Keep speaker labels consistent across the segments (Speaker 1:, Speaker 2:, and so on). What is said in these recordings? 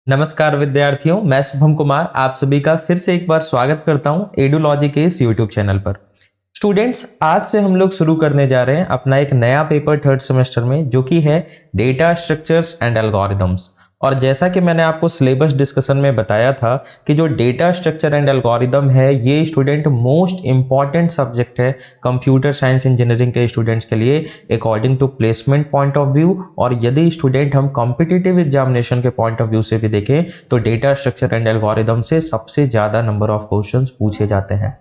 Speaker 1: नमस्कार विद्यार्थियों, मैं शुभम कुमार आप सभी का फिर से एक बार स्वागत करता हूं एडुलॉजी के इस यूट्यूब चैनल पर। स्टूडेंट्स, आज से हम लोग शुरू करने जा रहे हैं अपना एक नया पेपर थर्ड सेमेस्टर में, जो कि है डेटा स्ट्रक्चर्स एंड एल्गोरिदम्स। और जैसा कि मैंने आपको सिलेबस डिस्कशन में बताया था कि जो डेटा स्ट्रक्चर एंड एल्गोरिदम है ये स्टूडेंट मोस्ट इंपॉर्टेंट सब्जेक्ट है कंप्यूटर साइंस इंजीनियरिंग के स्टूडेंट्स के लिए according to placement point of view. और यदि स्टूडेंट हम कॉम्पिटिटिव एग्जामिनेशन के पॉइंट ऑफ व्यू से भी देखें तो डेटा स्ट्रक्चर एंड एल्गोरिदम से सबसे ज़्यादा नंबर ऑफ क्वेश्चंस पूछे जाते हैं।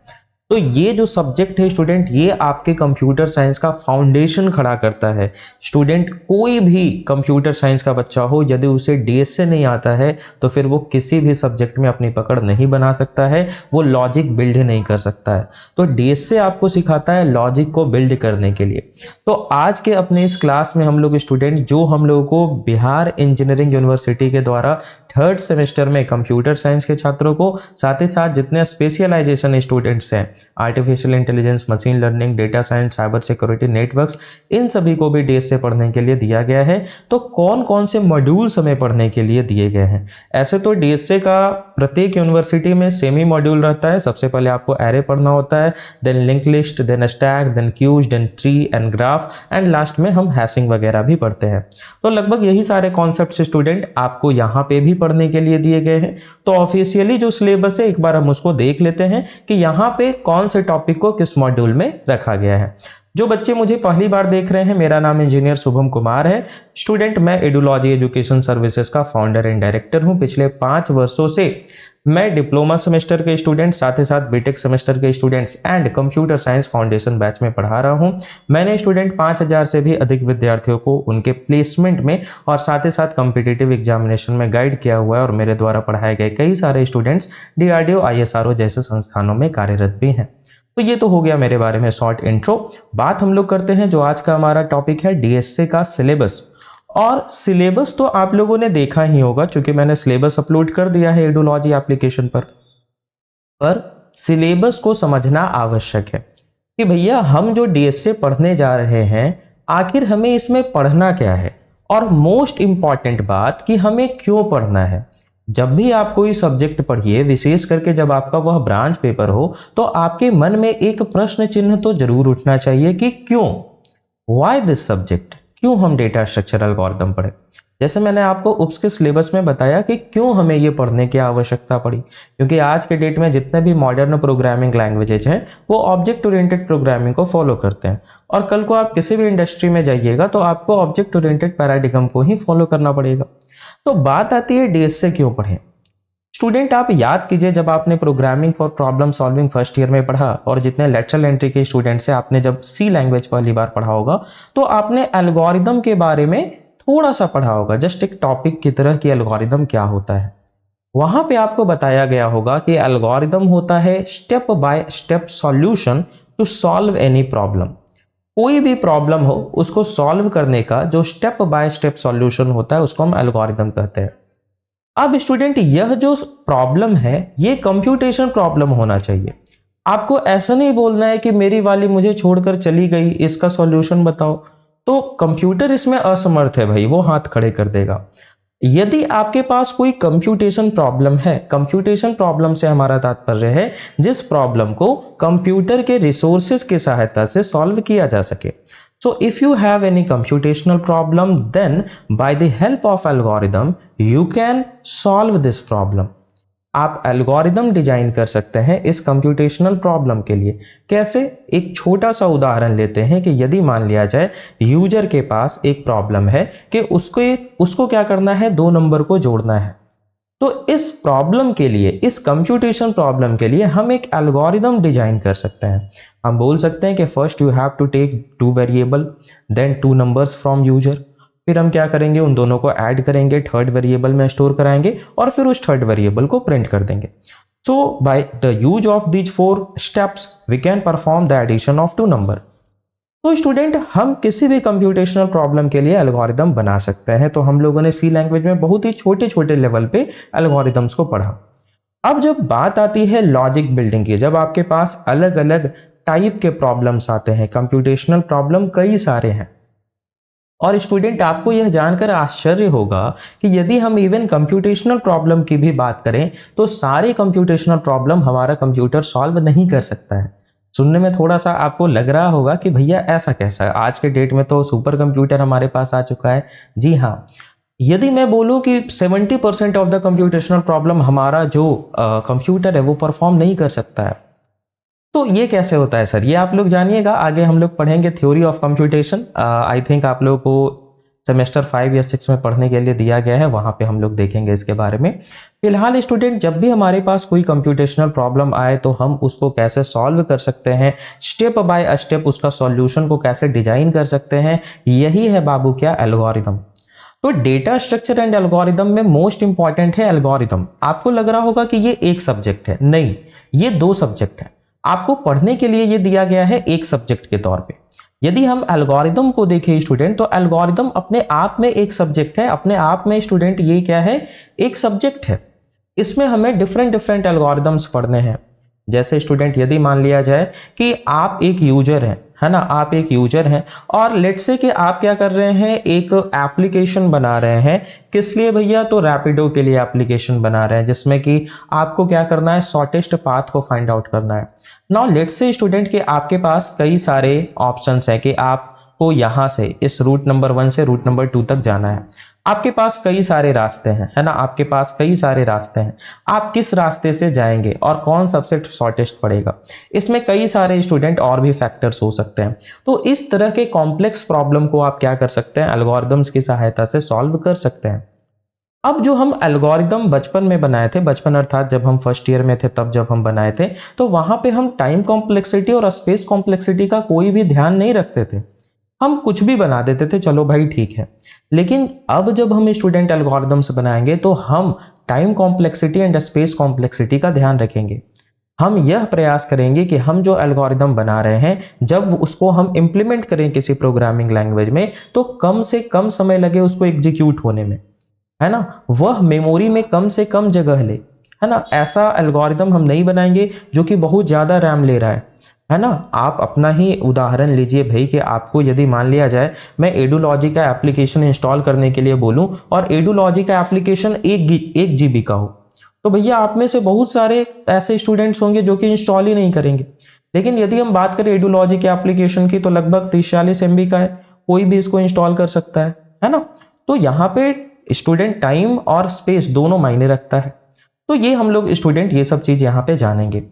Speaker 1: तो ये जो सब्जेक्ट है स्टूडेंट, ये आपके कंप्यूटर साइंस का फाउंडेशन खड़ा करता है। स्टूडेंट, कोई भी कंप्यूटर साइंस का बच्चा हो, यदि उसे डीएसए नहीं आता है तो फिर वो किसी भी सब्जेक्ट में अपनी पकड़ नहीं बना सकता है, वो लॉजिक बिल्ड ही नहीं कर सकता है। तो डीएसए आपको सिखाता है लॉजिक को बिल्ड करने के लिए। तो आज के अपने इस क्लास में हम लोग स्टूडेंट, जो हम लोगों को बिहार इंजीनियरिंग यूनिवर्सिटी के द्वारा थर्ड सेमेस्टर में कंप्यूटर साइंस के छात्रों को, साथ ही साथ जितने स्पेशलाइजेशन स्टूडेंट्स हैं, artificial intelligence, machine learning, data science, cyber security, networks, इन सभी को भी डीएसए पढ़ने के लिए दिया गया है। तो कौन कौन से मॉड्यूल्स हमें पढ़ने के लिए दिए गए हैं? ऐसे तो डीएसए का प्रत्येक यूनिवर्सिटी में सेमी मॉड्यूल रहता है। सबसे पहले आपको एरे पढ़ना होता है, then link list, then stack, then queues, then tree and graph, and last में हम हैशिंग वगैरह भी पढ़ते हैं। तो लगभग यही सारे कॉन्सेप्ट स्टूडेंट आपको यहाँ पे भी पढ़ने के लिए दिए गए हैं। तो ऑफिशियली जो सिलेबस है, एक बार हम उसको देख लेते हैं कि यहाँ पे कौन से टॉपिक को किस मॉड्यूल में रखा गया है। जो बच्चे मुझे पहली बार देख रहे हैं, मेरा नाम इंजीनियर शुभम कुमार है। स्टूडेंट, मैं एडुलॉजी एजुकेशन सर्विसेज का फाउंडर एंड डायरेक्टर हूं। पिछले 5 वर्षों से मैं डिप्लोमा सेमेस्टर के स्टूडेंट, साथ ही साथ बीटेक सेमेस्टर के students and computer science foundation batch में पढ़ा रहा हूं। मैंने स्टूडेंट 5000 से भी अधिक विद्यार्थियों को उनके प्लेसमेंट में और साथ ही साथ कॉम्पिटिटिव एग्जामिनेशन में गाइड किया हुआ है, और मेरे द्वारा पढ़ाए गए कई सारे स्टूडेंट्स डीआरडीओ, आईएसआरओ जैसे संस्थानों में कार्यरत भी हैं। तो ये तो हो गया मेरे बारे में शॉर्ट इंट्रो। बात हम लोग करते हैं जो आज का हमारा टॉपिक है, डीएसए का सिलेबस। और सिलेबस तो आप लोगों ने देखा ही होगा, क्योंकि मैंने सिलेबस अपलोड कर दिया है एडुलॉजी एप्लीकेशन पर सिलेबस को समझना आवश्यक है कि भैया हम जो डीएसए पढ़ने जा रहे हैं, आखिर हमें इसमें पढ़ना क्या है, और मोस्ट इंपॉर्टेंट बात कि हमें क्यों पढ़ना है। जब भी आप कोई सब्जेक्ट पढ़िए, विशेष करके जब आपका वह ब्रांच पेपर हो, तो आपके मन में एक प्रश्न चिन्ह तो जरूर उठना चाहिए कि क्यों, व्हाई दिस सब्जेक्ट, क्यों हम डेटा स्ट्रक्चर एल्गोरिथम पढ़े। जैसे मैंने आपको UPS के सिलेबस में बताया कि क्यों हमें ये पढ़ने की आवश्यकता पड़ी, क्योंकि आज के डेट में जितने भी मॉडर्न प्रोग्रामिंग लैंग्वेजेज हैं वो ऑब्जेक्ट ओरिएंटेड प्रोग्रामिंग को फॉलो करते हैं। और कल को आप किसी भी इंडस्ट्री में जाइएगा तो आपको ऑब्जेक्ट ओरिएंटेड पैराडिगम को ही फॉलो करना पड़ेगा। तो बात आती है डीएसए क्यों पढ़ें। स्टूडेंट, आप याद कीजिए, जब आपने programming for problem solving first year में पढ़ा, और जितने लेटरल एंट्री के स्टूडेंट्स हैं, आपने जब सी लैंग्वेज पहली बार पढ़ा होगा, तो आपने एल्गोरिदम के बारे में थोड़ा सा पढ़ा होगा, जस्ट एक टॉपिक की तरह कि एल्गोरिदम क्या होता है। वहां पे आपको बताया गया होगा कि एल्गोरिदम होता है step by step solution to solve any problem. कोई भी प्रॉब्लम हो, उसको सॉल्व करने का जो स्टेप बाय स्टेप सॉल्यूशन होता है, उसको हम एल्गोरिदम कहते हैं। अब स्टूडेंट, यह जो प्रॉब्लम है ये कंप्यूटेशन प्रॉब्लम होना चाहिए। आपको ऐसा नहीं बोलना है कि मेरी वाली मुझे छोड़कर चली गई, इसका सॉल्यूशन बताओ। तो कंप्यूटर इसमें असमर्थ है भाई, वो हाथ खड़े कर देगा। यदि आपके पास कोई कंप्यूटेशन प्रॉब्लम है, कंप्यूटेशन प्रॉब्लम से हमारा तात्पर्य है जिस प्रॉब्लम को कंप्यूटर के रिसोर्सेज की सहायता से सॉल्व किया जा सके। So if you have any computational problem, then by the help of algorithm you can solve this problem. आप एल्गोरिदम डिजाइन कर सकते हैं इस कंप्यूटेशनल प्रॉब्लम के लिए। कैसे? एक छोटा सा उदाहरण लेते हैं कि यदि मान लिया जाए यूजर के पास एक प्रॉब्लम है कि उसको क्या करना है, 2 नंबर को जोड़ना है। तो इस प्रॉब्लम के लिए, इस कंप्यूटेशन प्रॉब्लम के लिए हम एक एल्गोरिदम डिजाइन कर सकते हैं। हम बोल सकते हैं कि first you have to take 2 variable, then 2 numbers from user. फिर हम क्या करेंगे, उन दोनों को ऐड करेंगे, थर्ड वेरिएबल में स्टोर कराएंगे, और फिर उस थर्ड वेरिएबल को प्रिंट कर देंगे। So by the use of these 4 steps we can perform the addition of 2 number. तो स्टूडेंट, हम किसी भी कंप्यूटेशनल प्रॉब्लम के लिए एल्गोरिदम बना सकते हैं। तो हम लोगों ने सी लैंग्वेज में बहुत ही छोटे छोटे लेवल पे एल्गोरिदम्स को पढ़ा। अब जब बात आती है लॉजिक बिल्डिंग की, जब आपके पास अलग अलग टाइप के प्रॉब्लम्स आते हैं, कंप्यूटेशनल प्रॉब्लम कई सारे हैं, और स्टूडेंट आपको यह जानकर आश्चर्य होगा कि यदि हम इवन कंप्यूटेशनल प्रॉब्लम की भी बात करें तो सारे कंप्यूटेशनल प्रॉब्लम हमारा कंप्यूटर सॉल्व नहीं कर सकता है। सुनने में थोड़ा सा आपको लग रहा होगा कि भैया ऐसा कैसा है, आज के डेट में तो सुपर कंप्यूटर हमारे पास आ चुका है। जी हाँ, यदि मैं बोलूं कि 70% ऑफ द कंप्यूटेशनल प्रॉब्लम हमारा जो कंप्यूटर है वो परफॉर्म नहीं कर सकता है, तो ये कैसे होता है सर, ये आप लोग जानिएगा। आगे हम लोग पढ़ेंगे theory of computation. I think आप लोगों को सेमेस्टर 5 या 6 में पढ़ने के लिए दिया गया है, वहाँ पे हम लोग देखेंगे इसके बारे में। फिलहाल स्टूडेंट, जब भी हमारे पास कोई कंप्यूटेशनल प्रॉब्लम आए तो हम उसको कैसे सॉल्व कर सकते हैं, स्टेप बाय स्टेप उसका सॉल्यूशन को कैसे डिजाइन कर सकते हैं, यही है बाबू क्या, एल्गोरिदम। तो डेटा स्ट्रक्चर एंड एल्गोरिदम में मोस्ट इंपॉर्टेंट है एल्गोरिदम। आपको लग रहा होगा कि ये एक सब्जेक्ट है, नहीं, ये 2 सब्जेक्ट है। आपको पढ़ने के लिए ये दिया गया है एक सब्जेक्ट के तौर पे। यदि हम एल्गोरिदम को देखें स्टूडेंट, तो एल्गोरिदम अपने आप में एक सब्जेक्ट है, अपने आप में स्टूडेंट ये क्या है, एक सब्जेक्ट है। इसमें हमें डिफरेंट डिफरेंट एल्गोरिदम्स पढ़ने हैं। जैसे स्टूडेंट, यदि मान लिया जाए कि आप एक यूजर हैं, है ना, आप एक यूजर हैं और लेट्स से कि आप क्या कर रहे हैं, एक एप्लीकेशन बना रहे हैं। किस लिए भैया, तो रैपिडो के लिए एप्लीकेशन बना रहे हैं, जिसमें कि आपको क्या करना है, शॉर्टेस्ट पाथ को फाइंड आउट करना है। नाउ लेट्स से स्टूडेंट कि आपके पास कई सारे ऑप्शंस हैं कि आपको यहाँ से इस रूट नंबर 1 से रूट नंबर 2 तक जाना है। आपके पास कई सारे रास्ते हैं, है ना, आपके पास कई सारे रास्ते हैं। आप किस रास्ते से जाएंगे और कौन सबसे शॉर्टेस्ट पड़ेगा, इसमें कई सारे स्टूडेंट और भी फैक्टर्स हो सकते हैं। तो इस तरह के कॉम्प्लेक्स प्रॉब्लम को आप क्या कर सकते हैं, एल्गोरिदम्स की सहायता से सॉल्व कर सकते हैं। अब जो हम एल्गोरिदम बचपन में बनाए थे, बचपन अर्थात जब हम फर्स्ट ईयर में थे तब जब हम बनाए थे, तो वहां पे हम टाइम कॉम्प्लेक्सिटी और स्पेस कॉम्प्लेक्सिटी का कोई भी ध्यान नहीं रखते थे। हम कुछ भी बना देते थे, चलो भाई ठीक है। लेकिन अब जब हम स्टूडेंट एल्गोरिदम्स बनाएंगे तो हम time complexity and space complexity का ध्यान रखेंगे। हम यह प्रयास करेंगे कि हम जो एल्गोरिदम बना रहे हैं, जब उसको हम इंप्लीमेंट करें किसी प्रोग्रामिंग लैंग्वेज में, तो कम से कम समय लगे उसको एग्जीक्यूट होने में, है ना, वह मेमोरी में कम से कम जगह ले, है ना। ऐसा एल्गोरिदम हम नहीं बनाएंगे जो कि बहुत ज़्यादा रैम ले रहा है ना। आप अपना ही उदाहरण लीजिए भाई, कि आपको यदि मान लिया जाए मैं एडुलॉजी का एप्लीकेशन इंस्टॉल करने के लिए बोलूं और एडुलॉजी का एप्लीकेशन 1 GB का हो, तो भैया आप में से बहुत सारे ऐसे स्टूडेंट्स होंगे जो कि इंस्टॉल ही नहीं करेंगे। लेकिन यदि हम बात करें एडुलॉजी के एप्लीकेशन की, तो लगभग 30-40 MB का है, कोई भी इसको इंस्टॉल कर सकता है ना। तो यहाँ पे स्टूडेंट टाइम और स्पेस दोनों मायने रखता है। तो ये हम लोग स्टूडेंट ये सब चीज यहाँ पे जानेंगे।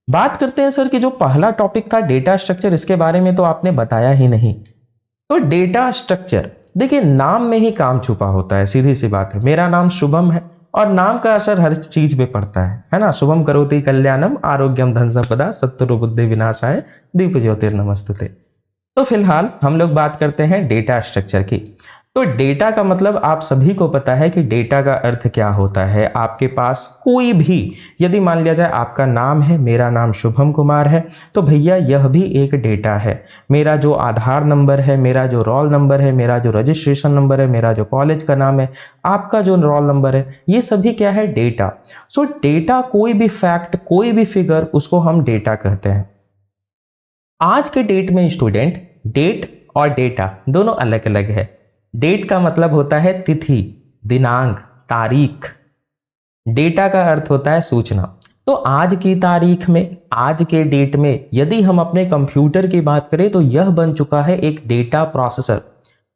Speaker 1: बात करते हैं सर कि जो पहला टॉपिक था डेटा स्ट्रक्चर, इसके बारे में तो आपने बताया ही नहीं। तो डेटा स्ट्रक्चर, देखिए नाम में ही काम छुपा होता है, सीधी सी बात है। मेरा नाम शुभम है और नाम का असर हर चीज पे पड़ता है ना। शुभम करोति कल्याणम आरोग्यम धन संपदा सत्तरो बुद्धि विनाशाय दीप ज्योतिर्नमस्तुते। तो फिलहाल हम लोग बात करते हैं डेटा स्ट्रक्चर की। तो डेटा का मतलब आप सभी को पता है कि डेटा का अर्थ क्या होता है। आपके पास कोई भी, यदि मान लिया जाए आपका नाम है, मेरा नाम शुभम कुमार है, तो भैया यह भी एक डेटा है। मेरा जो आधार नंबर है, मेरा जो रोल नंबर है, मेरा जो रजिस्ट्रेशन नंबर है, मेरा जो कॉलेज का नाम है, आपका जो रोल नंबर है, ये सभी क्या है, डेटा। सो डेटा, कोई भी फैक्ट, कोई भी फिगर, उसको हम डेटा कहते हैं। आज के डेट में स्टूडेंट, डेट और डेटा दोनों अलग अलग है। डेट का मतलब होता है तिथि, दिनांक, तारीख। डेटा का अर्थ होता है सूचना। तो आज की तारीख में, आज के डेट में यदि हम अपने कंप्यूटर की बात करें तो यह बन चुका है एक डेटा प्रोसेसर।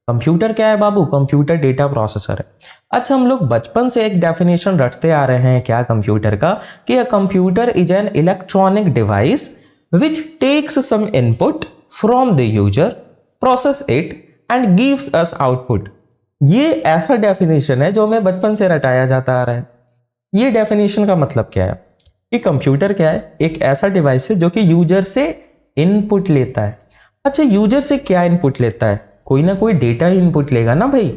Speaker 1: कंप्यूटर क्या है बाबू, कंप्यूटर डेटा प्रोसेसर है। अच्छा, हम लोग बचपन से एक डेफिनेशन रटते आ रहे हैं क्या कंप्यूटर का, कि a computer is an electronic device which takes some input from the user, process it and gives us output. ये ऐसा डेफिनेशन है जो हमें बचपन से रटाया जाता आ रहा है। ये डेफिनेशन का मतलब क्या है कि कंप्यूटर क्या है, एक ऐसा डिवाइस है जो कि यूजर से इनपुट लेता है। अच्छा, यूजर से क्या इनपुट लेता है, कोई ना कोई डेटा ही इनपुट लेगा ना भाई।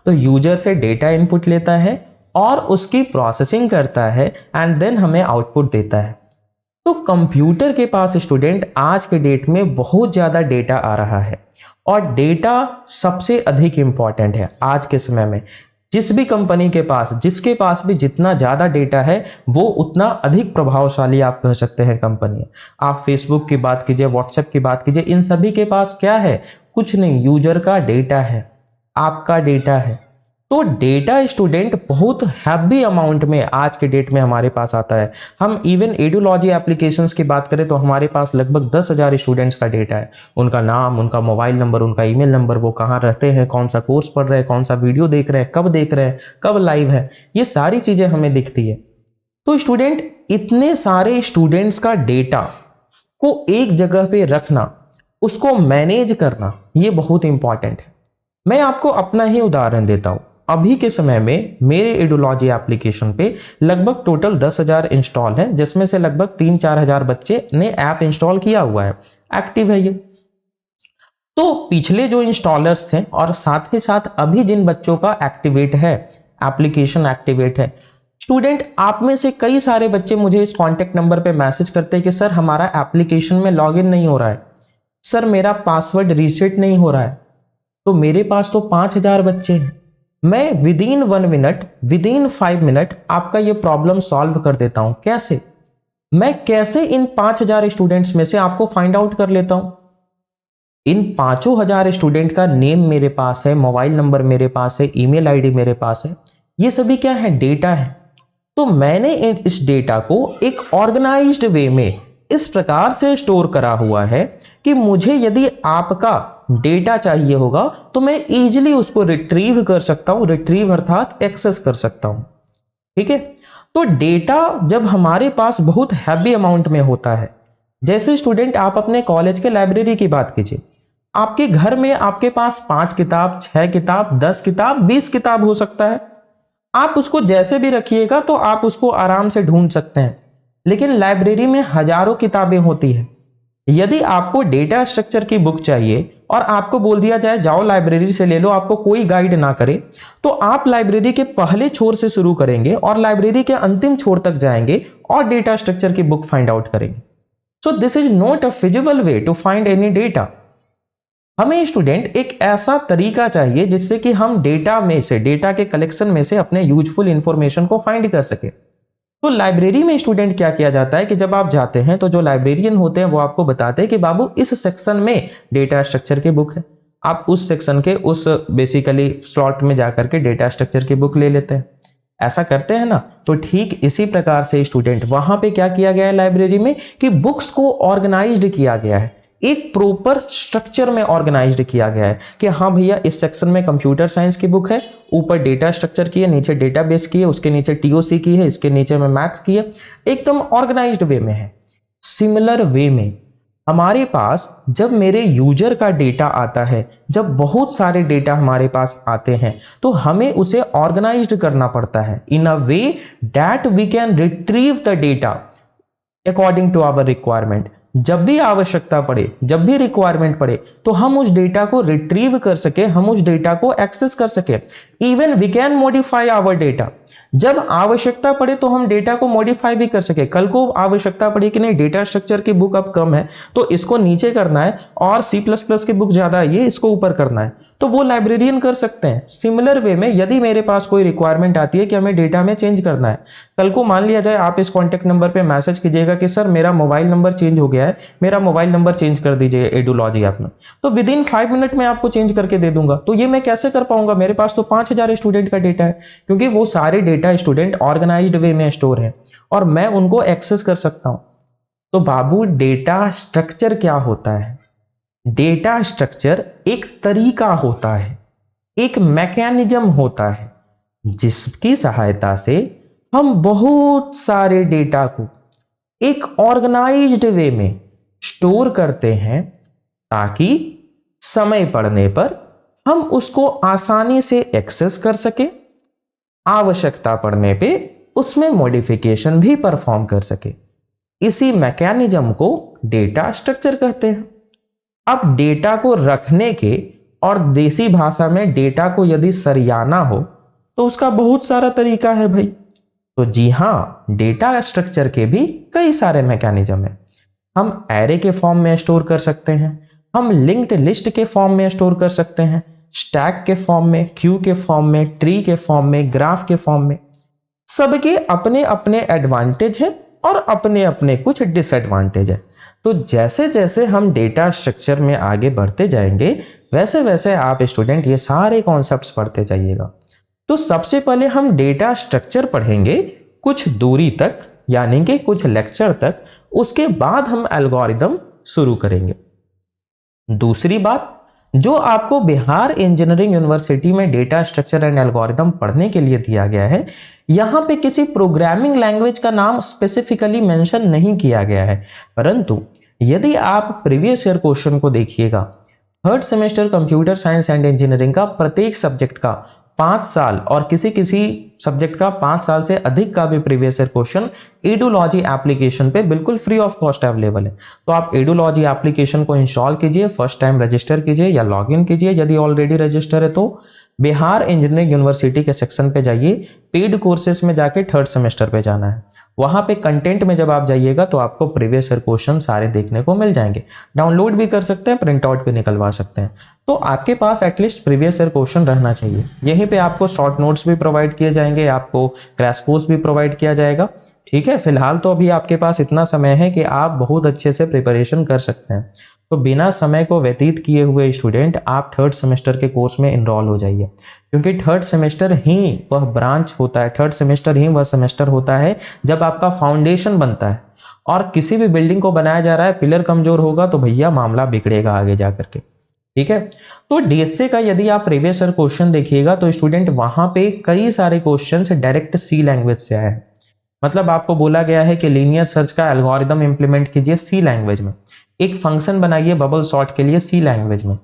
Speaker 1: तो यूजर से डेटा इनपुट लेता है और उसकी प्रोसेसिंग करता है एंड देन हमें आउटपुट देता है। तो कंप्यूटर के पास स्टूडेंट आज के डेट में बहुत ज़्यादा डेटा आ रहा है और डेटा सबसे अधिक इंपॉर्टेंट है आज के समय में। जिस भी कंपनी के पास, जिसके पास भी जितना ज़्यादा डेटा है वो उतना अधिक प्रभावशाली आप कह सकते हैं कंपनी। आप फेसबुक की बात कीजिए, व्हाट्सएप की बात कीजिए, इन सभी के पास क्या है, कुछ नहीं, यूजर का डेटा है। आपका डेटा है। तो डेटा स्टूडेंट बहुत हैवी अमाउंट में आज के डेट में हमारे पास आता है। हम इवन एडुलॉजी एप्लीकेशंस की बात करें तो हमारे पास लगभग 10,000 स्टूडेंट्स का डेटा है। उनका नाम, उनका मोबाइल नंबर, उनका ईमेल नंबर, वो कहाँ रहते हैं, कौन सा कोर्स पढ़ रहे हैं, कौन सा वीडियो देख रहे हैं, कब देख रहे हैं, कब लाइव है, ये सारी चीज़ें हमें दिखती है। तो स्टूडेंट, इतने सारे स्टूडेंट्स का डेटा को एक जगह पे रखना, उसको मैनेज करना, ये बहुत इंपॉर्टेंट है। मैं आपको अपना ही उदाहरण देता हूँ। अभी के समय में मेरे एडुलॉजी एप्लीकेशन पे लगभग टोटल 10,000 इंस्टॉल है, जिसमें से लगभग 3-4 हजार बच्चे ने ऐप इंस्टॉल किया हुआ है, एक्टिव है ये। तो पिछले जो इंस्टॉलर्स थे और साथ ही साथ अभी जिन बच्चों का एक्टिवेट है, एप्लीकेशन एक्टिवेट है, स्टूडेंट, आप में से कई सारे बच्चे मुझे इस कॉन्टेक्ट नंबर पे मैसेज करते हैं कि सर हमारा एप्लीकेशन में लॉगिन नहीं हो रहा है, सर मेरा पासवर्ड रीसेट नहीं हो रहा है। तो मेरे पास तो 5,000 बच्चे हैं, मैं विदिन 1 मिनट, विदिन 5 मिनट आपका ये प्रॉब्लम सॉल्व कर देता हूं। कैसे? मैं कैसे इन 5,000 स्टूडेंट्स में से आपको फाइंड आउट कर लेता हूं? इन 5,000 स्टूडेंट का नेम मेरे पास है, मोबाइल नंबर मेरे पास है, ईमेल आईडी मेरे पास है, ये सभी क्या है? डेटा है। तो मैंने इस डेटा को एक ऑर्गेनाइज्ड वे में इस प्रकार से स्टोर करा हुआ है कि मुझे यदि आपका डेटा चाहिए होगा तो मैं इजीली उसको रिट्रीव कर सकता हूं, रिट्रीव अर्थात एक्सेस कर सकता हूं। ठीक है? तो डेटा जब हमारे पास बहुत हैवी अमाउंट में होता है, जैसे स्टूडेंट आप अपने कॉलेज के लाइब्रेरी की बात कीजिए, आपके घर में आपके पास 5 किताब, 6 किताब, 10 किताब, 20 किताब हो सकता है। आप उसको जैसे भी रखिएगा तो आप उसको आराम से ढूंढ सकते हैं, लेकिन लाइब्रेरी में हजारों किताबें होती हैं। यदि आपको डेटा स्ट्रक्चर की बुक चाहिए और आपको बोल दिया जाए जाओ लाइब्रेरी से ले लो, आपको कोई गाइड ना करे, तो आप लाइब्रेरी के पहले छोर से शुरू करेंगे और लाइब्रेरी के अंतिम छोर तक जाएंगे और डेटा स्ट्रक्चर की बुक फाइंड आउट करेंगे। So this is not a feasible way to find any data. हमें स्टूडेंट एक ऐसा तरीका चाहिए जिससे कि हम डेटा में से, डेटा के कलेक्शन में से अपने यूजफुल इंफॉर्मेशन को फाइंड कर सके। तो लाइब्रेरी में स्टूडेंट क्या किया जाता है कि जब आप जाते हैं तो जो लाइब्रेरियन होते हैं वो आपको बताते हैं कि बाबू इस सेक्शन में डेटा स्ट्रक्चर की बुक है, आप उस सेक्शन के उस बेसिकली स्लॉट में जाकर के डेटा स्ट्रक्चर की बुक ले लेते हैं। ऐसा करते हैं ना? तो ठीक इसी प्रकार से स्टूडेंट वहां पे क्या किया गया है लाइब्रेरी में कि बुक्स को ऑर्गेनाइज्ड किया गया है, एक प्रॉपर स्ट्रक्चर में ऑर्गेनाइज्ड किया गया है कि हाँ भैया इस सेक्शन में कंप्यूटर साइंस की बुक है, ऊपर डेटा स्ट्रक्चर की है, नीचे डेटाबेस की है, उसके नीचे टीओसी की है, इसके नीचे में मैथ्स की है, एकदम ऑर्गेनाइज्ड वे में है। सिमिलर वे में हमारे पास जब मेरे यूजर का डेटा आता है, जब बहुत सारे डेटा हमारे पास आते हैं, तो हमें उसे ऑर्गेनाइज्ड करना पड़ता है in a way that we can retrieve the data according to our requirement. जब भी आवश्यकता पड़े, जब भी रिक्वायरमेंट पड़े, तो हम उस डेटा को रिट्रीव कर सके, हम उस डेटा को एक्सेस कर सके। Even we can modify our data. जब आवश्यकता पड़े तो हम डेटा को मॉडिफाई भी कर सके। कल को आवश्यकता पड़ी कि नहीं डेटा स्ट्रक्चर की बुक अब कम है तो इसको नीचे करना है और C++ की बुक ज्यादा है, ये इसको ऊपर करना है, तो वो लाइब्रेरियन कर सकते हैं। सिमिलर वे में यदि मेरे पास कोई रिक्वायरमेंट आती है कि हमें डेटा में चेंज करना है, कल को मान लिया जाए आप इस कॉन्टेक्ट नंबर पे मैसेज कीजिएगा कि सर मेरा मोबाइल नंबर चेंज हो गया है, मेरा मोबाइल नंबर चेंज कर दीजिए एडुलॉजी ऐप में, तो विद इन 5 मिनट में आपको चेंज करके दे दूंगा। तो ये मैं कैसे कर पाऊंगा? मेरे पास तो 5,000 स्टूडेंट का डेटा है, क्योंकि वो सारे डेटा स्टूडेंट ऑर्गेनाइज्ड वे में स्टोर है और मैं उनको एक्सेस कर सकता हूं। तो बाबू डेटा स्ट्रक्चर क्या होता है? डेटा स्ट्रक्चर एक तरीका होता है, एक मैकेनिज्म होता है जिसकी सहायता से हम बहुत सारे डेटा को एक ऑर्गेनाइज्ड वे में स्टोर करते हैं ताकि समय पड़ने पर हम उसको आसानी से एक्सेस कर सके, आवश्यकता पड़ने पे उसमें मॉडिफिकेशन भी परफॉर्म कर सके। इसी मैकेनिज्म को डेटा स्ट्रक्चर कहते हैं। अब डेटा को रखने के और देसी भाषा में डेटा को यदि सरियाना हो तो उसका बहुत सारा तरीका है भाई। तो जी हाँ, डेटा स्ट्रक्चर के भी कई सारे मैकेनिज्म हैं। हम एरे के फॉर्म में स्टोर कर सकते हैं, हम लिंक्ड लिस्ट के फॉर्म में स्टोर कर सकते हैं, स्टैक के फॉर्म में, क्यू के फॉर्म में, ट्री के फॉर्म में, ग्राफ के फॉर्म में। सबके अपने अपने एडवांटेज हैं और अपने अपने कुछ डिसएडवांटेज है। तो जैसे जैसे हम डेटा स्ट्रक्चर में आगे बढ़ते जाएंगे वैसे वैसे आप स्टूडेंट ये सारे कॉन्सेप्ट्स पढ़ते जाइएगा। तो सबसे पहले हम डेटा स्ट्रक्चर पढ़ेंगे कुछ दूरी तक, यानी कि कुछ लेक्चर तक, उसके बाद हम एल्गोरिदम शुरू करेंगे। दूसरी बात, जो आपको बिहार इंजीनियरिंग यूनिवर्सिटी में डेटा स्ट्रक्चर एंड एल्गोरिदम पढ़ने के लिए दिया गया है, यहां पे किसी प्रोग्रामिंग लैंग्वेज का नाम स्पेसिफिकली मेंशन नहीं किया गया है, परंतु यदि आप प्रीवियस ईयर क्वेश्चन को देखिएगा, third semester computer science and engineering का प्रत्येक सब्जेक्ट का 5 साल और किसी किसी सब्जेक्ट का 5 साल से अधिक का भी प्रीवियस ईयर क्वेश्चन एडुलॉजी एप्लीकेशन पे बिल्कुल फ्री ऑफ कॉस्ट अवेलेबल है। तो आप एडुलॉजी एप्लीकेशन को इंस्टॉल कीजिए, फर्स्ट टाइम रजिस्टर कीजिए या लॉगिन कीजिए, यदि ऑलरेडी रजिस्टर है तो बिहार इंजीनियरिंग यूनिवर्सिटी के सेक्शन पे जाइए, पेड कोर्सेज में जाके थर्ड सेमेस्टर पे जाना है। वहां पे कंटेंट में जब आप जाइएगा तो आपको प्रीवियस ईयर क्वेश्चन सारे देखने को मिल जाएंगे, डाउनलोड भी कर सकते हैं, प्रिंट आउट भी निकलवा सकते हैं। तो आपके पास एटलीस्ट प्रीवियस ईयर क्वेश्चन रहना चाहिए। यहीं पे आपको शॉर्ट नोट्स भी प्रोवाइड किए जाएंगे, आपको क्रैश कोर्स भी प्रोवाइड किया जाएगा। ठीक है, फिलहाल तो अभी आपके पास इतना समय है कि आप बहुत अच्छे से प्रिपरेशन कर सकते हैं। तो बिना समय को व्यतीत किए हुए स्टूडेंट आप थर्ड सेमेस्टर के कोर्स में इनरोल हो जाइए, क्योंकि थर्ड सेमेस्टर ही वह ब्रांच होता है, थर्ड सेमेस्टर ही वह सेमेस्टर होता है जब आपका फाउंडेशन बनता है। और किसी भी बिल्डिंग को बनाया जा रहा है, पिलर कमजोर होगा तो भैया मामला बिगड़ेगा आगे जाकर के। ठीक है, तो डीएसए का यदि आप प्रीवियस ईयर क्वेश्चन देखिएगा तो स्टूडेंट वहां पे कई सारे क्वेश्चंस डायरेक्ट सी लैंग्वेज से आए हैं। मतलब आपको बोला गया है कि लीनियर सर्च का एल्गोरिदम इंप्लीमेंट कीजिए सी लैंग्वेज में, एक फंक्शन बनाइए बबल सॉर्ट के लिए सी लैंग्वेज में।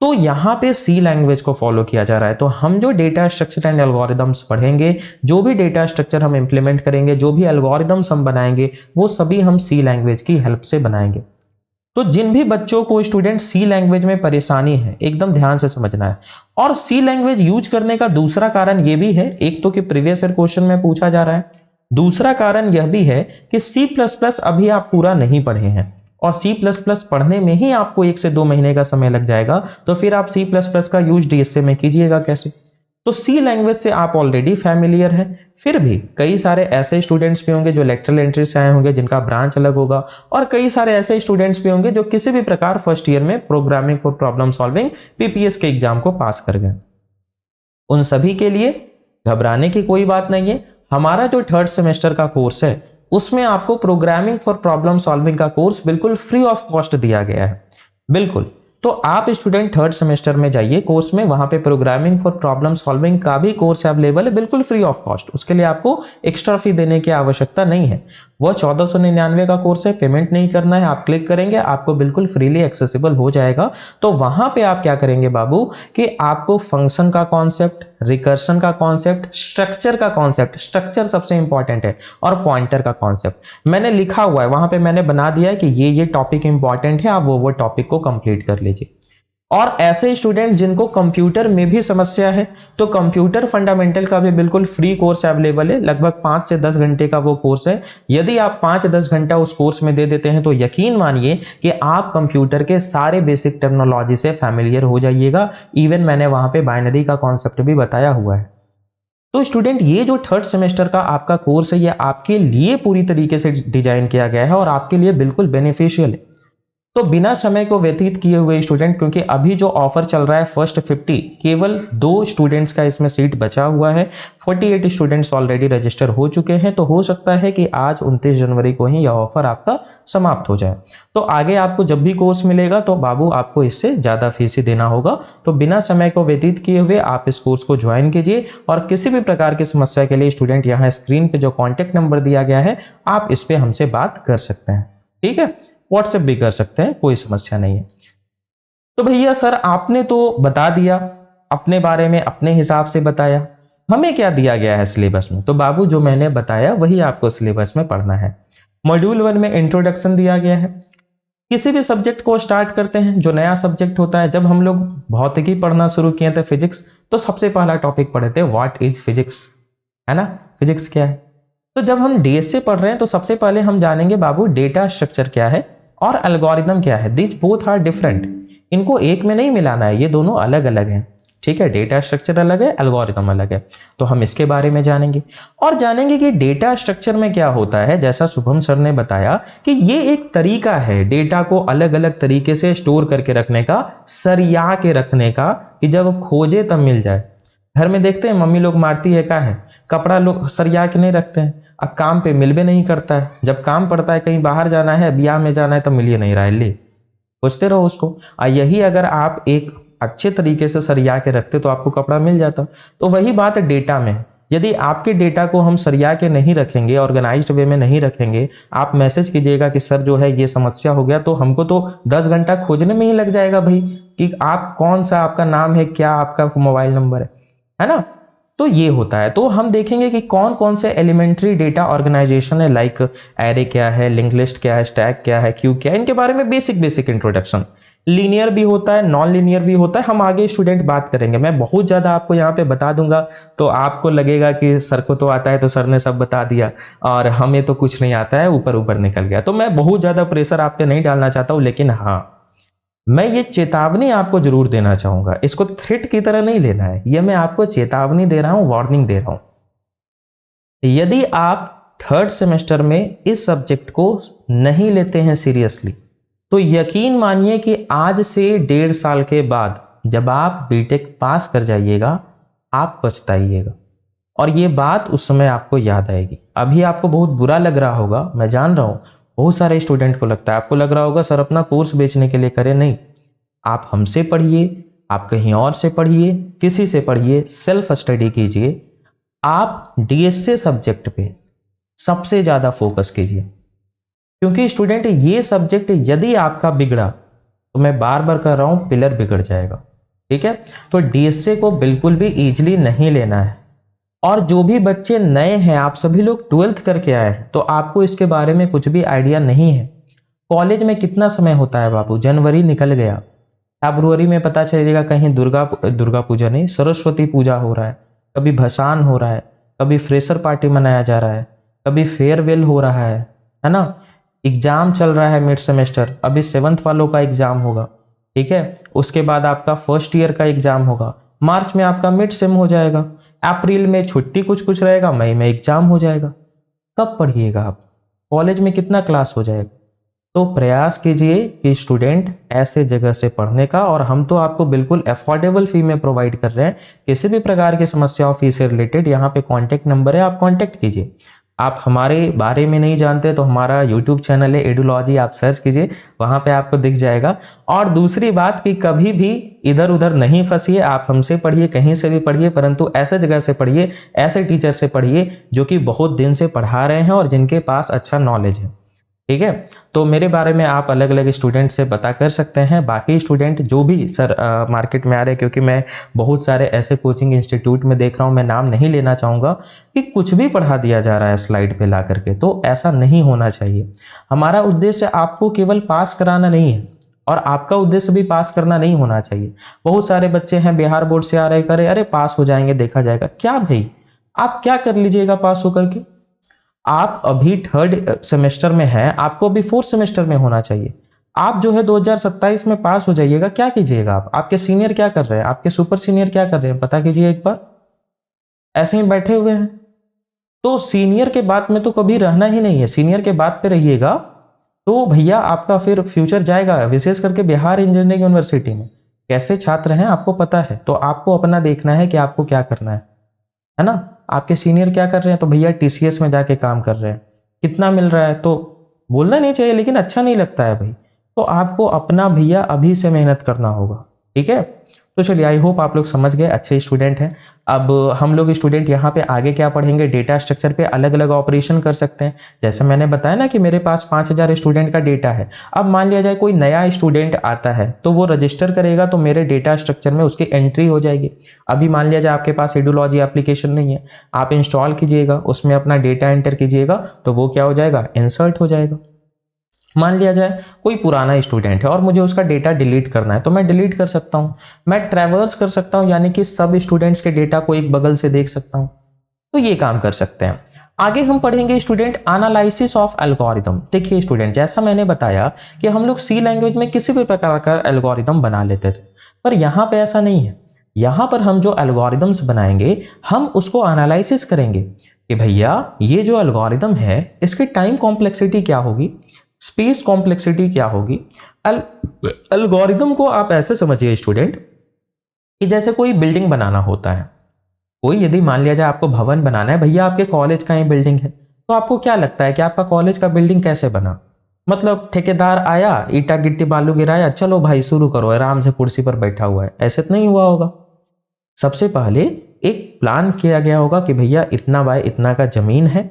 Speaker 1: तो यहाँ पे सी लैंग्वेज को फॉलो किया जा रहा है। तो हम जो डेटा स्ट्रक्चर एंड एल्गोरिदम्स पढ़ेंगे, जो भी डेटा स्ट्रक्चर हम इंप्लीमेंट करेंगे, जो भी एल्गोरिदम्स हम बनाएंगे, वो सभी हम सी लैंग्वेज की हेल्प से बनाएंगे। तो जिन भी बच्चों को स्टूडेंट सी लैंग्वेज में परेशानी है, एकदम ध्यान से समझना है। और सी लैंग्वेज यूज करने का दूसरा कारण ये भी है, एक तो कि प्रीवियस ईयर क्वेश्चन में पूछा जा रहा है, दूसरा कारण यह भी है कि C++ अभी आप पूरा नहीं पढ़े हैं और C++ पढ़ने में ही आपको 1 से 2 महीने का समय लग जाएगा, तो फिर आप C++ का यूज डीएसए में कीजिएगा कैसे? तो सी लैंग्वेज से आप ऑलरेडी फैमिलियर हैं। फिर भी कई सारे ऐसे स्टूडेंट्स भी होंगे जो लेक्चरल एंट्री से आए होंगे, जिनका ब्रांच अलग होगा, और कई सारे ऐसे स्टूडेंट्स भी होंगे जो किसी भी प्रकार फर्स्ट ईयर में programming for problem solving PPS के एग्जाम को पास कर गए। उन सभी के लिए घबराने की कोई बात नहीं है। हमारा जो थर्ड सेमेस्टर का कोर्स है उसमें आपको प्रोग्रामिंग फॉर प्रॉब्लम सॉल्विंग का कोर्स बिल्कुल फ्री ऑफ कॉस्ट दिया गया है, बिल्कुल। तो आप स्टूडेंट थर्ड सेमेस्टर में जाइए कोर्स में, वहां पे प्रोग्रामिंग फॉर प्रॉब्लम सॉल्विंग का भी कोर्स अवेलेबल है, बिल्कुल फ्री ऑफ कॉस्ट। उसके लिए आपको एक्स्ट्रा फी देने की आवश्यकता नहीं है। वह 1499 का कोर्स है, पेमेंट नहीं करना है, आप क्लिक करेंगे आपको बिल्कुल फ्रीली एक्सेसिबल हो जाएगा। तो वहां पे आप क्या करेंगे बाबू कि आपको फंक्शन का कॉन्सेप्ट, रिकर्शन का कॉन्सेप्ट, स्ट्रक्चर का कॉन्सेप्ट, स्ट्रक्चर सबसे इंपॉर्टेंट है, और पॉइंटर का कॉन्सेप्ट मैंने लिखा हुआ है वहां पे, मैंने बना दिया है कि ये टॉपिक इंपॉर्टेंट है, आप वो टॉपिक को कंप्लीट कर लीजिए। और ऐसे स्टूडेंट जिनको कंप्यूटर में भी समस्या है तो कंप्यूटर फंडामेंटल का भी बिल्कुल फ्री कोर्स अवेलेबल है, लगभग 5 से 10 घंटे का वो कोर्स है। यदि आप 5-10 घंटा उस कोर्स में दे देते हैं तो यकीन मानिए कि आप कंप्यूटर के सारे बेसिक टेक्नोलॉजी से फैमिलियर हो जाइएगा। इवन मैंने वहां पे बाइनरी का कॉन्सेप्ट भी बताया हुआ है। तो स्टूडेंट ये जो थर्ड सेमेस्टर का आपका कोर्स है ये आपके लिए पूरी तरीके से डिजाइन किया गया है और आपके लिए बिल्कुल बेनिफिशियल है। तो बिना समय को व्यतीत किए हुए स्टूडेंट, क्योंकि अभी जो ऑफर चल रहा है फर्स्ट 50, केवल 2 स्टूडेंट्स का इसमें सीट बचा हुआ है, 48 स्टूडेंट्स ऑलरेडी रजिस्टर हो चुके हैं। तो हो सकता है कि आज 29 जनवरी को ही यह ऑफर आपका समाप्त हो जाए। तो आगे आपको जब भी कोर्स मिलेगा तो बाबू आपको इससे ज्यादा फीस ही देना होगा। तो बिना समय को व्यतीत किए हुए आप इस कोर्स को ज्वाइन कीजिए, और किसी भी प्रकार की समस्या के लिए स्टूडेंट यहाँ स्क्रीन पे जो कॉन्टेक्ट नंबर दिया गया है आप इस पे हमसे बात कर सकते हैं। ठीक है, व्हाट्सएप भी कर सकते हैं, कोई समस्या नहीं है। तो भैया सर आपने तो बता दिया अपने बारे में, अपने हिसाब से बताया, हमें क्या दिया गया है सिलेबस में? तो बाबू जो मैंने बताया वही आपको सिलेबस में पढ़ना है। मॉड्यूल 1 में इंट्रोडक्शन दिया गया है। किसी भी सब्जेक्ट को स्टार्ट करते हैं, जो नया सब्जेक्ट होता है, जब हम लोग भौतिकी पढ़ना शुरू किए थे फिजिक्स, तो सबसे पहला टॉपिक पढ़े थे व्हाट इज फिजिक्स, है ना, फिजिक्स क्या है। तो जब हम डीएसए पढ़ रहे हैं तो सबसे पहले हम जानेंगे बाबू डेटा स्ट्रक्चर क्या है और एल्गोरिदम क्या है। दीज बोथ आर डिफरेंट, इनको एक में नहीं मिलाना है, ये दोनों अलग अलग हैं। ठीक है, डेटा स्ट्रक्चर अलग है, एल्गोरिदम अलग है। तो हम इसके बारे में जानेंगे और जानेंगे कि डेटा स्ट्रक्चर में क्या होता है। जैसा शुभम सर ने बताया कि ये एक तरीका है डेटा को अलग अलग तरीके से स्टोर करके रखने का, सरिया के रखने का, कि जब खोजे तब मिल जाए। घर में देखते हैं मम्मी लोग मारती है, क्या है, कपड़ा लोग सरिया के नहीं रखते हैं। अब काम पे मिल भी नहीं करता है, जब काम पड़ता है कहीं बाहर जाना है, ब्याह में जाना है, तब मिल ही नहीं रहा है, ले पूछते रहो उसको। यही अगर आप एक अच्छे तरीके से सरिया के रखते तो आपको कपड़ा मिल जाता। तो वही बात डेटा में, यदि आपके डेटा को हम सरिया के नहीं रखेंगे, ऑर्गेनाइज्ड वे में नहीं रखेंगे, आप मैसेज कीजिएगा कि सर जो है ये समस्या हो गया, तो हमको तो 10 घंटा खोजने में ही लग जाएगा भाई, कि आप कौन सा, आपका नाम है क्या, आपका मोबाइल नंबर है ना। तो ये होता है। तो हम देखेंगे कि कौन कौन से एलिमेंट्री डेटा ऑर्गेनाइजेशन है, लाइक एरे क्या है, लिंक लिस्ट क्या है, स्टैक क्या है, क्यू क्या है, इनके बारे में बेसिक इंट्रोडक्शन। लीनियर भी होता है, नॉन लीनियर भी होता है, हम आगे स्टूडेंट बात करेंगे। मैं बहुत ज़्यादा आपको यहाँ पे बता दूंगा तो आपको लगेगा कि सर को तो आता है, तो सर ने सब बता दिया और हमें तो कुछ नहीं आता है, ऊपर ऊपर निकल गया। तो मैं बहुत ज़्यादा प्रेशर आप पे नहीं डालना चाहता हूँ, लेकिन हाँ, मैं ये चेतावनी आपको जरूर देना चाहूंगा। इसको थ्रेट की तरह नहीं लेना है, ये मैं आपको चेतावनी दे रहा हूँ, वार्निंग दे रहा हूँ। यदि आप थर्ड सेमेस्टर में इस सब्जेक्ट को नहीं लेते हैं सीरियसली, तो यकीन मानिए कि आज से 1.5 साल के बाद जब आप बीटेक पास कर जाइएगा, आप पछताइएगा। और ये बात उस समय आपको याद आएगी। अभी आपको बहुत बुरा लग रहा होगा, मैं जान रहा हूं, बहुत सारे स्टूडेंट को लगता है, आपको लग रहा होगा सर अपना कोर्स बेचने के लिए करें। नहीं, आप हमसे पढ़िए, आप कहीं और से पढ़िए, किसी से पढ़िए, सेल्फ स्टडी कीजिए। आप डीएसए सब्जेक्ट पे सबसे ज़्यादा फोकस कीजिए, क्योंकि स्टूडेंट ये सब्जेक्ट यदि आपका बिगड़ा, तो मैं बार बार कह रहा हूं, पिलर बिगड़ जाएगा। ठीक है, तो डीएसए को बिल्कुल भी इजीली नहीं लेना है। और जो भी बच्चे नए हैं, आप सभी लोग 12th करके आए हैं, तो आपको इसके बारे में कुछ भी आइडिया नहीं है। कॉलेज में कितना समय होता है बाबू, जनवरी निकल गया, फरवरी में पता चलेगा कहीं दुर्गा पूजा नहीं, सरस्वती पूजा हो रहा है, कभी भसान हो रहा है, कभी फ्रेशर पार्टी मनाया जा रहा है, कभी फेयरवेल हो रहा है ना। एग्जाम चल रहा है मिड सेमेस्टर, अभी 7th वालों का एग्जाम होगा, ठीक है, उसके बाद आपका फर्स्ट ईयर का एग्जाम होगा, मार्च में आपका मिड सेम हो जाएगा, अप्रैल में छुट्टी कुछ रहेगा, मई में एग्जाम हो जाएगा। कब पढ़िएगा आप, कॉलेज में कितना क्लास हो जाएगा। तो प्रयास कीजिए कि स्टूडेंट ऐसे जगह से पढ़ने का, और हम तो आपको बिल्कुल अफोर्डेबल फी में प्रोवाइड कर रहे हैं। किसी भी प्रकार की समस्याओं फी से रिलेटेड यहाँ पे कांटेक्ट नंबर है, आप कांटेक्ट कीजिए। आप हमारे बारे में नहीं जानते तो हमारा यूट्यूब चैनल है एडुलॉजी, आप सर्च कीजिए, वहाँ पे आपको दिख जाएगा। और दूसरी बात कि कभी भी इधर उधर नहीं फंसिए, आप हमसे पढ़िए, कहीं से भी पढ़िए, परंतु ऐसे जगह से पढ़िए, ऐसे टीचर से पढ़िए जो कि बहुत दिन से पढ़ा रहे हैं और जिनके पास अच्छा नॉलेज है। ठीक है, तो मेरे बारे में आप अलग अलग स्टूडेंट से पता कर सकते हैं। बाकी स्टूडेंट जो भी सर मार्केट में आ रहे हैं, क्योंकि मैं बहुत सारे ऐसे कोचिंग इंस्टीट्यूट में देख रहा हूं, मैं नाम नहीं लेना चाहूँगा, कि कुछ भी पढ़ा दिया जा रहा है स्लाइड पे ला करके, तो ऐसा नहीं होना चाहिए। हमारा उद्देश्य आपको केवल पास कराना नहीं है, और आपका उद्देश्य भी पास करना नहीं होना चाहिए। बहुत सारे बच्चे हैं बिहार बोर्ड से आ रहे, करे अरे पास हो जाएंगे, देखा जाएगा। क्या भाई, आप क्या कर लीजिएगा पास होकर के? आप अभी 3rd सेमेस्टर में हैं, आपको अभी 4th सेमेस्टर में होना चाहिए। आप जो है 2027 में पास हो जाइएगा। क्या कीजिएगा आप? आपके सीनियर क्या कर रहे हैं, आपके सुपर सीनियर क्या कर रहे हैं, पता कीजिए एक बार। ऐसे ही बैठे हुए हैं, तो सीनियर के बात में तो कभी रहना ही नहीं है। सीनियर के बात पे रहिएगा तो भैया आपका फिर फ्यूचर जाएगा। विशेष करके बिहार इंजीनियरिंग यूनिवर्सिटी में कैसे छात्र हैं आपको पता है, तो आपको अपना देखना है कि आपको क्या करना है ना। आपके सीनियर क्या कर रहे हैं, तो भैया टीसीएस में जाके काम कर रहे हैं, कितना मिल रहा है, तो बोलना नहीं चाहिए, लेकिन अच्छा नहीं लगता है भाई। तो आपको अपना भैया अभी से मेहनत करना होगा, ठीक है। तो चलिए, आई होप आप लोग समझ गए, अच्छे स्टूडेंट हैं। अब हम लोग स्टूडेंट यहाँ पे आगे क्या पढ़ेंगे, डेटा स्ट्रक्चर पे अलग अलग ऑपरेशन कर सकते हैं। जैसे मैंने बताया ना कि मेरे पास 5000 स्टूडेंट का डेटा है। अब मान लिया जाए कोई नया स्टूडेंट आता है, तो वो रजिस्टर करेगा, तो मेरे डेटा स्ट्रक्चर में उसकी एंट्री हो जाएगी। अभी मान लिया जाए आपके पास एडुलॉजी एप्लीकेशन नहीं है, आप इंस्टॉल कीजिएगा, उसमें अपना डेटा एंटर कीजिएगा, तो वो क्या हो जाएगा, इंसर्ट हो जाएगा। मान लिया जाए कोई पुराना स्टूडेंट है और मुझे उसका डेटा डिलीट करना है, तो मैं डिलीट कर सकता हूं, मैं ट्रैवर्स कर सकता हूं, यानी कि सब स्टूडेंट्स के डेटा को एक बगल से देख सकता हूं। तो ये काम कर सकते हैं। आगे हम पढ़ेंगे स्टूडेंट एनालिसिस ऑफ एल्गोरिदम। देखिए स्टूडेंट, जैसा मैंने बताया कि हम लोग सी लैंग्वेज में किसी भी प्रकार का एल्गोरिदम बना लेते थे, पर यहाँ पे ऐसा नहीं है। यहाँ पर हम जो एल्गोरिदम्स बनाएंगे हम उसको एनालिसिस करेंगे कि भैया ये जो एल्गोरिदम है इसकी टाइम कॉम्प्लेक्सिटी क्या होगी, स्पेस कॉम्प्लेक्सिटी क्या होगी। एल्गोरिदम को आप ऐसे समझिए स्टूडेंट कि जैसे कोई बिल्डिंग बनाना होता है, कोई यदि मान लिया जाए आपको भवन बनाना है, भैया आपके कॉलेज का ही बिल्डिंग है, तो आपको क्या लगता है कि आपका कॉलेज का बिल्डिंग कैसे बना? मतलब ठेकेदार आया, ईटा गिट्टी बालू गिराया, चलो भाई शुरू करो, आराम से कुर्सी पर बैठा हुआ है, ऐसे तो नहीं हुआ होगा। सबसे पहले एक प्लान किया गया होगा कि भैया इतना बाय इतना का जमीन है,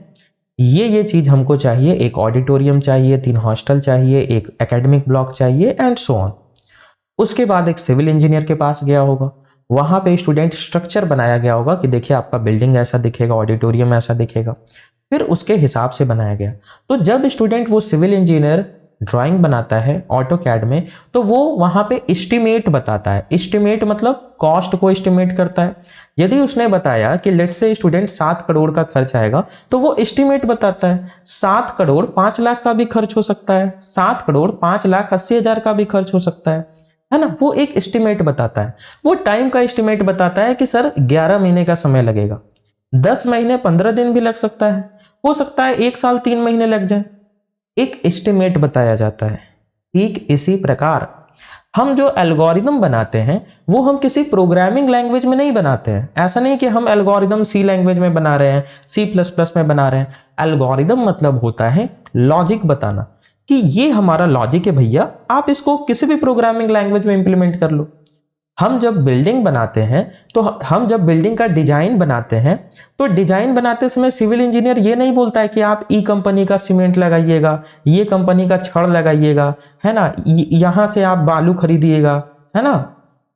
Speaker 1: ये चीज हमको चाहिए, एक ऑडिटोरियम चाहिए, 3 हॉस्टल चाहिए, एक एकेडमिक ब्लॉक चाहिए एंड सो ऑन। उसके बाद एक सिविल इंजीनियर के पास गया होगा, वहां पे स्टूडेंट स्ट्रक्चर बनाया गया होगा कि देखिए आपका बिल्डिंग ऐसा दिखेगा, ऑडिटोरियम ऐसा दिखेगा, फिर उसके हिसाब से बनाया गया। तो जब स्टूडेंट वो सिविल इंजीनियर ड्राइंग बनाता है ऑटोकैड में, तो वो वहां पे एस्टिमेट बताता है। एस्टिमेट मतलब कॉस्ट को एस्टिमेट करता है। यदि उसने बताया कि लेट्स से स्टूडेंट 7 करोड़ का खर्च आएगा, तो वो एस्टिमेट बताता है 7 करोड़ 5 लाख का भी खर्च हो सकता है, 7 करोड़ 5,80,000 का भी खर्च हो सकता है ना। वो एक एस्टिमेट बताता है। वो टाइम का एस्टिमेट बताता है कि सर 11 महीने का समय लगेगा, 10 महीने 15 दिन भी लग सकता है, हो सकता है 1 साल 3 महीने लग जाए, एक एस्टिमेट बताया जाता है। ठीक इसी प्रकार हम जो एल्गोरिदम बनाते हैं वो हम किसी प्रोग्रामिंग लैंग्वेज में नहीं बनाते हैं। ऐसा नहीं कि हम एल्गोरिदम सी लैंग्वेज में बना रहे हैं, C++ में बना रहे हैं। एल्गोरिदम मतलब होता है लॉजिक बताना कि ये हमारा लॉजिक है भैया, आप इसको किसी भी प्रोग्रामिंग लैंग्वेज में इंप्लीमेंट कर लो। हम जब बिल्डिंग बनाते हैं, तो हम जब बिल्डिंग का डिजाइन बनाते हैं, तो डिजाइन बनाते समय सिविल इंजीनियर ये नहीं बोलता है कि आप ई कंपनी का सीमेंट लगाइएगा, ये कंपनी का छड़ लगाइएगा, है ना, यहां से आप बालू खरीदिएगा, है ना,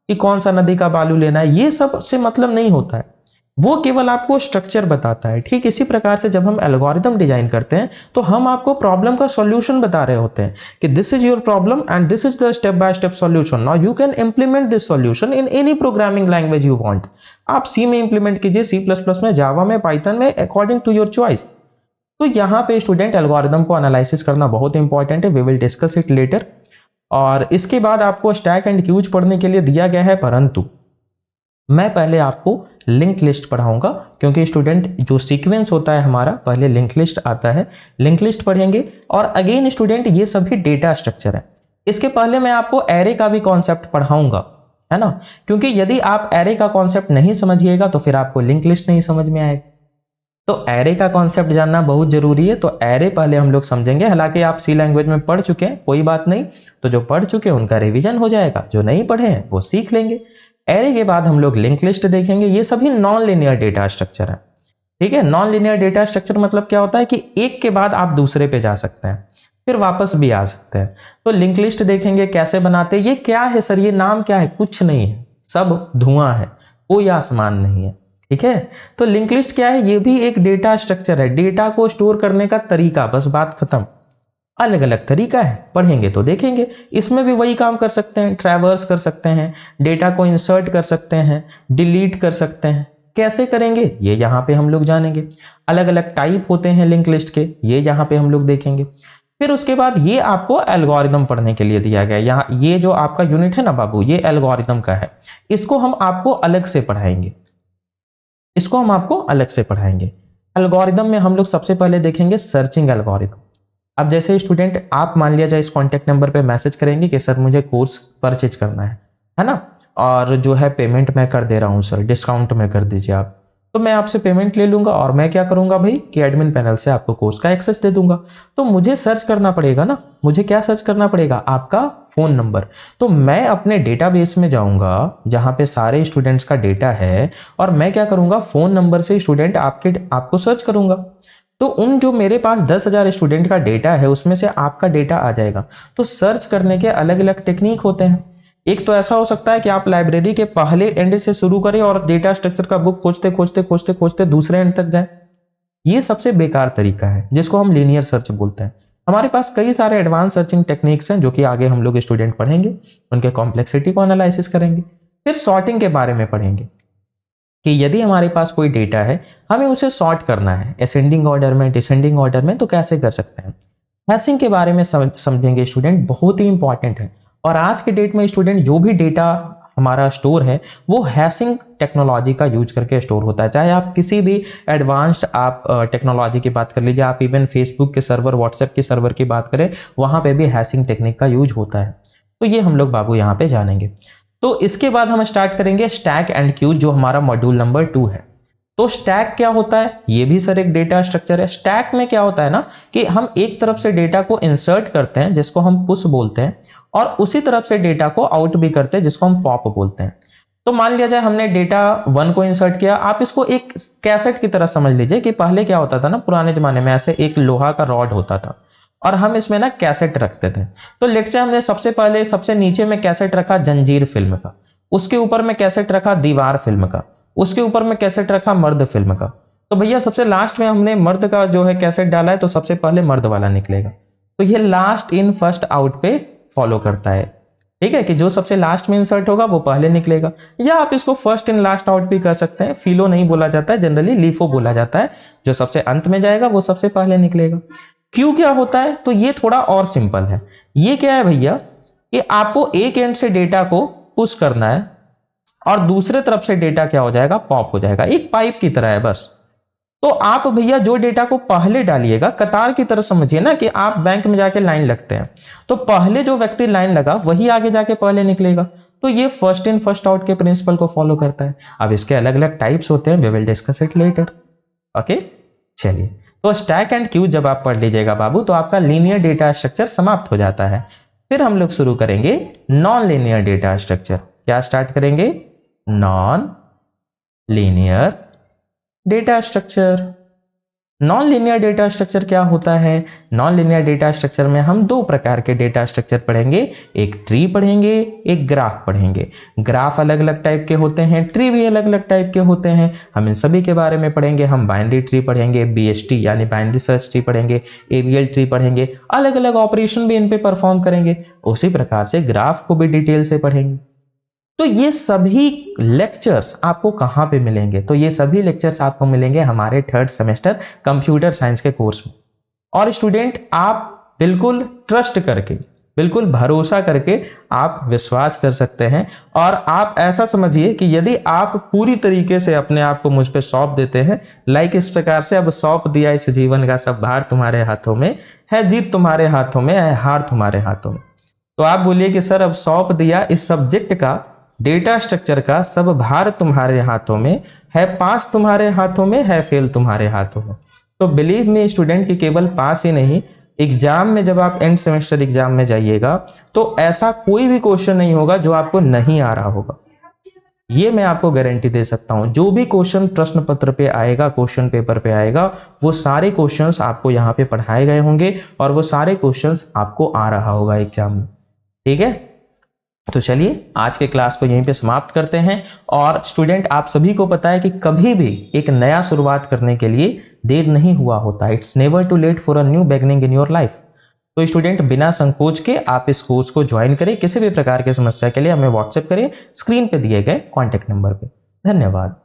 Speaker 1: कि कौन सा नदी का बालू लेना है, ये सब से मतलब नहीं होता है। वो केवल आपको स्ट्रक्चर बताता है। ठीक इसी प्रकार से जब हम एल्गोरिदम डिजाइन करते हैं तो हम आपको प्रॉब्लम का सॉल्यूशन बता रहे होते हैं कि this is your problem and this is the step by step solution, now you can implement this solution in any programming language you want. आप सी में इंप्लीमेंट कीजिए, C++ में, जावा में, पाइथन में, अकॉर्डिंग टू योर चॉइस। तो यहाँ पे student algorithm को एनालिसिस करना बहुत इंपॉर्टेंट है। We will discuss it later. और इसके बाद आपको स्टैक एंड क्यूज पढ़ने के लिए दिया गया है, परंतु मैं पहले आपको लिंक लिस्ट पढ़ाऊंगा, क्योंकि स्टूडेंट जो सीक्वेंस होता है हमारा, पहले लिंक लिस्ट आता है, लिंक लिस्ट पढ़ेंगे और अगेन स्टूडेंट ये सभी डेटा स्ट्रक्चर है। इसके पहले मैं आपको एरे का भी कॉन्सेप्ट पढ़ाऊंगा, है ना, क्योंकि यदि आप एरे का कॉन्सेप्ट नहीं समझिएगा तो फिर आपको लिंक लिस्ट नहीं समझ में आएगा। तो एरे का कॉन्सेप्ट जानना बहुत जरूरी है। तो एरे पहले हम लोग समझेंगे। हालांकि आप सी लैंग्वेज में पढ़ चुके हैं, कोई बात नहीं, तो जो पढ़ चुके हैं उनका रिवीजन हो जाएगा, जो नहीं पढ़े हैं वो सीख लेंगे। एरे के बाद हम लोग लिंक लिस्ट देखेंगे। ये सभी नॉन लिनियर डेटा स्ट्रक्चर है। ठीक है, नॉन लिनियर डेटा स्ट्रक्चर मतलब क्या होता है कि एक के बाद आप दूसरे पे जा सकते हैं, फिर वापस भी आ सकते हैं। तो लिंक लिस्ट देखेंगे कैसे बनाते हैं। ये क्या है सर, ये नाम क्या है? कुछ नहीं है, सब धुआं है, कोई आसमान नहीं है। ठीक है, तो लिंक लिस्ट क्या है? ये भी एक डेटा स्ट्रक्चर है, डेटा को स्टोर करने का तरीका, बस बात खत्म। अलग अलग तरीका है, पढ़ेंगे तो देखेंगे। इसमें भी वही काम कर सकते हैं, ट्रैवर्स कर सकते हैं, डेटा को इंसर्ट कर सकते हैं, डिलीट कर सकते हैं। कैसे करेंगे ये यहाँ पे हम लोग जानेंगे। अलग अलग टाइप होते हैं लिंक लिस्ट के, ये यहाँ पे हम लोग देखेंगे। फिर उसके बाद ये आपको एल्गोरिदम पढ़ने के लिए दिया गया है। यहाँ ये जो आपका यूनिट है ना बाबू, ये एल्गोरिदम का है। इसको हम आपको अलग से पढ़ाएंगे, इसको हम आपको अलग से पढ़ाएंगे। एल्गोरिदम में हम लोग सबसे पहले देखेंगे सर्चिंग एल्गोरिदम। अब जैसे स्टूडेंट आप मान लिया जाए इस कॉन्टैक्ट नंबर पे मैसेज करेंगे कि सर मुझे कोर्स परचेज करना है ना, और जो है पेमेंट मैं कर दे रहा हूँ सर, डिस्काउंट में कर दीजिए आप। तो मैं आपसे पेमेंट ले लूंगा और मैं क्या करूंगा भाई कि एडमिन पैनल से आपको कोर्स का एक्सेस दे दूंगा। तो मुझे सर्च करना पड़ेगा ना, मुझे क्या सर्च करना पड़ेगा? आपका फोन नंबर। तो मैं अपने डेटाबेस में जाऊंगा जहां पे सारे स्टूडेंट्स का डेटा है, और मैं क्या करूंगा, फोन नंबर से स्टूडेंट आपको सर्च करूंगा। तो उन जो मेरे पास 10,000 स्टूडेंट का डेटा है उसमें से आपका डेटा आ जाएगा। तो सर्च करने के अलग अलग टेक्निक होते हैं। एक तो ऐसा हो सकता है कि आप लाइब्रेरी के पहले एंड से शुरू करें और डेटा स्ट्रक्चर का बुक खोजते खोजते खोजते खोजते दूसरे एंड तक जाए। ये सबसे बेकार तरीका है, जिसको हम लीनियर सर्च बोलते हैं। हमारे पास कई सारे एडवांस सर्चिंग टेक्निक्स हैं जो कि आगे हम लोग स्टूडेंट पढ़ेंगे, उनके कॉम्प्लेक्सिटी को एनालिसिस करेंगे। फिर सॉर्टिंग के बारे में पढ़ेंगे कि यदि हमारे पास कोई डेटा है, हमें उसे सॉर्ट करना है असेंडिंग ऑर्डर में, डिसेंडिंग ऑर्डर में, तो कैसे कर सकते हैं। हैशिंग के बारे में समझेंगे स्टूडेंट, बहुत ही इंपॉर्टेंट है। और आज के डेट में स्टूडेंट जो भी डेटा हमारा स्टोर है वो हैशिंग टेक्नोलॉजी का यूज करके स्टोर होता है। चाहे आप किसी भी एडवांस्ड आप टेक्नोलॉजी की बात कर लीजिए, आप इवन फेसबुक के सर्वर, व्हाट्सएप के सर्वर की बात करें, वहाँ पे भी हैशिंग टेक्निक का यूज होता है। तो ये हम लोग बाबू यहाँ पे जानेंगे। तो इसके बाद हम स्टार्ट करेंगे स्टैक एंड क्यू, जो हमारा मॉड्यूल नंबर 2 है। तो स्टैक क्या होता है? ये भी सर एक डेटा स्ट्रक्चर है। स्टैक में क्या होता है ना कि हम एक तरफ से डेटा को इंसर्ट करते हैं जिसको हम पुश बोलते हैं, और उसी तरफ से डेटा को आउट भी करते हैं जिसको हम पॉप बोलते हैं। तो मान लिया जाए हमने डेटा 1 को इंसर्ट किया, आप इसको एक कैसेट की तरह समझ लीजिए कि पहले क्या होता था ना, पुराने जमाने में ऐसे एक लोहा का रॉड होता था और हम इसमें ना कैसेट रखते थे। तो लेट्स से हमने सबसे पहले सबसे नीचे में कैसेट रखा जंजीर फिल्म का, उसके ऊपर में कैसेट रखा दीवार फिल्म का, उसके ऊपर में कैसेट रखा मर्द फिल्म का। तो भैया सबसे लास्ट में हमने मर्द का जो है कैसेट डाला है, तो सबसे पहले मर्द वाला निकलेगा। तो ये लास्ट इन फर्स्ट आउट पे फॉलो करता है, ठीक है, कि जो सबसे लास्ट में इंसर्ट होगा वो पहले निकलेगा। या आप इसको फर्स्ट इन लास्ट आउट भी कर सकते हैं। फिलो नहीं बोला जाता है, जनरली लीफो बोला जाता है। जो सबसे अंत में जाएगा वो सबसे पहले निकलेगा। क्यू क्या होता है? तो ये थोड़ा और सिंपल है। ये क्या है भैया कि आपको एक एंड से डेटा को पुश करना है और दूसरे तरफ से डेटा क्या हो जाएगा, पॉप हो जाएगा। एक पाइप की तरह है बस। तो आप भैया जो डेटा को पहले डालिएगा, कतार की तरह समझिए ना कि आप बैंक में जाके लाइन लगते हैं, तो पहले जो व्यक्ति लाइन लगा वही आगे जाके पहले निकलेगा। तो ये फर्स्ट इन फर्स्ट आउट के प्रिंसिपल को फॉलो करता है। अब इसके अलग अलग टाइप्स होते हैं, we will discuss it later. Okay, चलिए। तो स्टैक एंड क्यू जब आप पढ़ लीजिएगा बाबू, तो आपका लीनियर डेटा स्ट्रक्चर समाप्त हो जाता है। फिर हम लोग शुरू करेंगे नॉन लीनियर डेटा स्ट्रक्चर। क्या स्टार्ट करेंगे? Non linear data structure. Non linear data structure क्या होता है? नॉन लीनियर डेटा स्ट्रक्चर में हम 2 प्रकार के डेटा स्ट्रक्चर पढ़ेंगे, एक ट्री पढ़ेंगे, एक ग्राफ पढ़ेंगे। ग्राफ अलग अलग टाइप के होते हैं, ट्री भी अलग अलग टाइप के होते हैं, हम इन सभी के बारे में पढ़ेंगे। हम बाइनरी ट्री पढ़ेंगे, बीएसटी यानी बाइनरी सर्च ट्री पढ़ेंगे, एवीएल ट्री पढ़ेंगे, अलग अलग ऑपरेशन भी इन पे परफॉर्म करेंगे। उसी प्रकार से ग्राफ को भी डिटेल से पढ़ेंगे। तो ये सभी लेक्चर्स आपको कहाँ पे मिलेंगे? तो ये सभी लेक्चर्स आपको मिलेंगे हमारे 3rd सेमेस्टर कंप्यूटर साइंस के कोर्स में। और स्टूडेंट आप बिल्कुल ट्रस्ट करके, बिल्कुल भरोसा करके आप विश्वास कर सकते हैं। और आप ऐसा समझिए कि यदि आप पूरी तरीके से अपने आप को मुझ पे सौंप देते हैं, लाइक इस प्रकार से, अब सौंप दिया इस जीवन का सब भार तुम्हारे हाथों में है, जीत तुम्हारे हाथों में है, हार तुम्हारे हाथों में। तो आप बोलिए कि सर अब सौंप दिया इस सब्जेक्ट का, डेटा स्ट्रक्चर का सब भार तुम्हारे हाथों में है, पास तुम्हारे हाथों में है, फेल तुम्हारे हाथों में। तो बिलीव मी स्टूडेंट कि केवल पास ही नहीं, एग्जाम में जब आप एंड सेमेस्टर एग्जाम में जाइएगा तो ऐसा कोई भी क्वेश्चन नहीं होगा जो आपको नहीं आ रहा होगा। ये मैं आपको गारंटी दे सकता हूं। जो भी क्वेश्चन प्रश्न पत्र पे आएगा, क्वेश्चन पेपर पे आएगा, वो सारे क्वेश्चंस आपको यहाँ पे पढ़ाए गए होंगे और वो सारे क्वेश्चंस आपको आ रहा होगा एग्जाम में। ठीक है, तो चलिए आज के क्लास को यहीं पे समाप्त करते हैं। और स्टूडेंट आप सभी को पता है कि कभी भी एक नया शुरुआत करने के लिए देर नहीं हुआ होता। It's never too late for a new beginning in your life. तो स्टूडेंट बिना संकोच के आप इस कोर्स को ज्वाइन करें। किसी भी प्रकार की समस्या के लिए हमें व्हाट्सएप करें स्क्रीन पे दिए गए कॉन्टैक्ट नंबर पे। धन्यवाद।